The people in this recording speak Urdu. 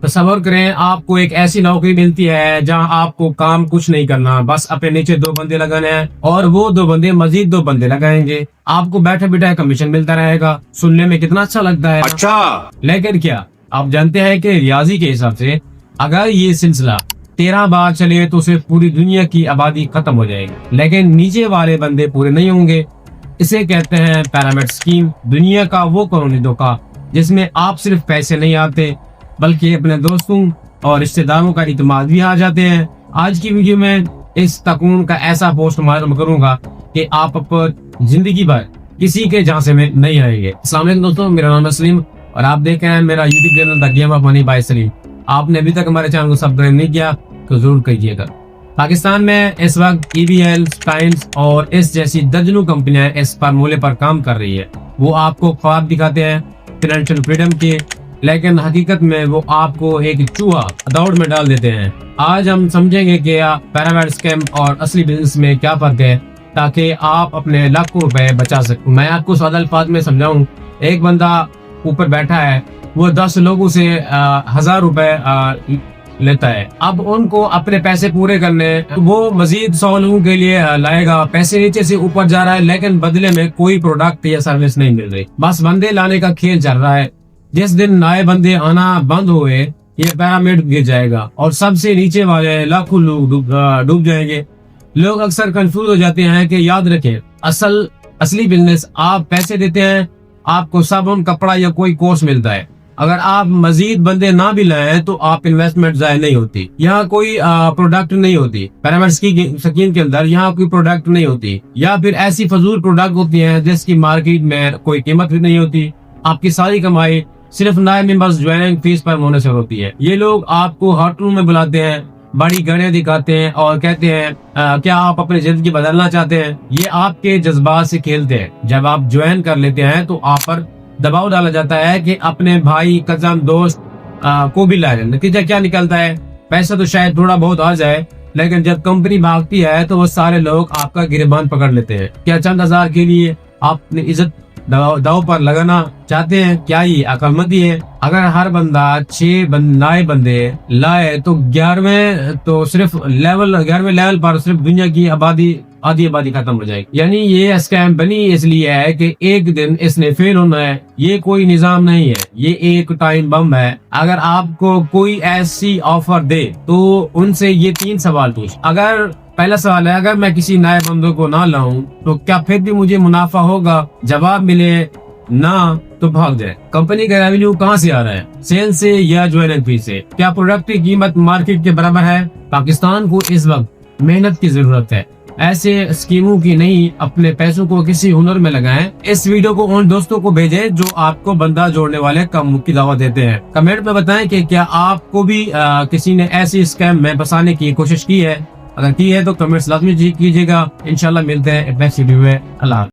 تصور کریں آپ کو ایک ایسی نوکری ملتی ہے جہاں آپ کو کام کچھ نہیں کرنا، بس اپنے نیچے 2 بندے لگانے ہیں اور وہ 2 بندے مزید 2 بندے لگائیں گے، آپ کو بیٹھے بیٹھے کمیشن ملتا رہے گا۔ سننے میں کتنا اچھا لگتا ہے۔ اچھا، لیکن کیا آپ جانتے ہیں کہ ریاضی کے حساب سے اگر یہ سلسلہ 13 بار چلے تو صرف پوری دنیا کی آبادی ختم ہو جائے گی، لیکن نیچے والے بندے پورے نہیں ہوں گے۔ اسے کہتے ہیں پیرامڈ سکیم، دنیا کا وہ قانونی دھوکہ جس میں آپ صرف پیسے نہیں آتے بلکہ اپنے دوستوں اور رشتہ داروں کا اعتماد بھی آ جاتے ہیں۔ آج کی ویڈیو میں اس تکون کا ایسا پوسٹ معلوم کروں گا کہ آپ زندگی بھر کسی کے جھانسے میں نہیں آئیں گے۔ السلام علیکم دوستوں، میرا نام ہے سلیم اور آپ دیکھ رہے ہیں میرا YouTube channel the game of money by Saleem. آپ نے ابھی تک ہمارے چینل کو سبسکرائب نہیں کیا تو ضرور کیجیے گا۔ پاکستان میں اس وقت EBL، سٹائنز اور اس جیسی درجنوں کمپنیاں اس فارمولے پر کام کر رہی ہے۔ وہ آپ کو خواب دکھاتے ہیں فائنینشیل فریڈم کے، لیکن حقیقت میں وہ آپ کو ایک چوہا دوڑ میں ڈال دیتے ہیں۔ آج ہم سمجھیں گے کہ پیرامڈ اسکیم اور اصلی بزنس میں کیا فرق ہے تاکہ آپ اپنے لاکھوں روپے بچا سکیں۔ میں آپ کو سادہ الفاظ میں سمجھاؤں، ایک بندہ اوپر بیٹھا ہے، وہ 10 لوگوں سے 1000 روپے لیتا ہے۔ اب ان کو اپنے پیسے پورے کرنے وہ مزید 100 لوگوں کے لیے لائے گا، پیسے نیچے سے اوپر جا رہا ہے لیکن بدلے میں کوئی پروڈکٹ یا سروس نہیں مل رہی، بس بندے لانے کا کھیل چل رہا ہے۔ جس دن نئے بندے آنا بند ہوئے یہ پیرامڈ گر جائے گا اور سب سے نیچے والے لاکھوں لوگ ڈوب جائیں گے۔ لوگ اکثر کنفیوز ہو جاتے ہیں کہ یاد رکھیں اصلی بزنس آپ پیسے دیتے ہیں، آپ کو صابن، کپڑا یا کوئی کورس ملتا ہے۔ اگر آپ مزید بندے نہ بھی لائیں تو آپ انویسٹمنٹ ضائع نہیں ہوتی، یہاں کوئی پروڈکٹ نہیں ہوتی۔ پیرامڈ سکیم کے اندر یہاں کوئی پروڈکٹ نہیں ہوتی، یا پھر ایسی فضول پروڈکٹ ہوتی ہیں جس کی مارکیٹ میں کوئی قیمت بھی نہیں ہوتی۔ آپ کی ساری کمائی صرف نئے ممبرز جوائننگ فیس پر منحصر ہوتی ہے۔ یہ لوگ آپ کو ہوٹلوں میں بلاتے ہیں، بڑی گاڑیاں دکھاتے ہیں اور کہتے ہیں کیا آپ اپنی زندگی بدلنا چاہتے ہیں؟ یہ آپ کے جذبات سے کھیلتے ہیں۔ جب آپ جوائن کر لیتے ہیں تو آپ پر دباؤ ڈالا جاتا ہے کہ اپنے بھائی، کزن، دوست کو بھی لائیں۔ نتیجہ کیا نکلتا ہے؟ پیسہ تو شاید تھوڑا بہت آ جائے لیکن جب کمپنی بھاگتی ہے تو وہ سارے لوگ آپ کا گریبان پکڑ لیتے ہیں۔ کیا چند ہزار کے لیے آپ اپنی عزت داؤ پر لگانا چاہتے ہیں؟ کیا یہ عقل مندی ہے؟ اگر ہر بندہ 6 نئے بندے لائے تو 11ویں لیول پر صرف دنیا کی آدھی آبادی ختم ہو جائے گی۔ یعنی یہ اسکیم بنی اس لیے ہے کہ ایک دن اس نے فیل ہونا ہے۔ یہ کوئی نظام نہیں ہے، یہ ایک ٹائم بم ہے۔ اگر آپ کو کوئی ایسی آفر دے تو ان سے یہ 3 سوال پوچھ۔ پہلا سوال ہے، اگر میں کسی نئے بندوں کو نہ لاؤں تو کیا پھر بھی مجھے منافع ہوگا؟ جواب ملے نہ تو بھاگ جائے۔ کمپنی کا ریونیو کہاں سے آ رہا ہے؟ سیل سے یا جوائننگ فی سے؟ کیا پروڈکٹ کی قیمت مارکیٹ کے برابر ہے؟ پاکستان کو اس وقت محنت کی ضرورت ہے، ایسے اسکیموں کی نہیں۔ اپنے پیسوں کو کسی ہنر میں لگائیں۔ اس ویڈیو کو ان دوستوں کو بھیجیں جو آپ کو بندہ جوڑنے والے کام کی دعوت دیتے ہیں۔ کمنٹ میں بتائیں کہ کیا آپ کو بھی کسی نے ایسی اسکیم میں پھنسانے کی کوشش کی ہے؟ اگر کی ہے تو کمنٹس لازمی کیجیے گا۔ انشاءاللہ ملتے ہیں نیکسٹ ویڈیو میں۔ اللہ حافظ۔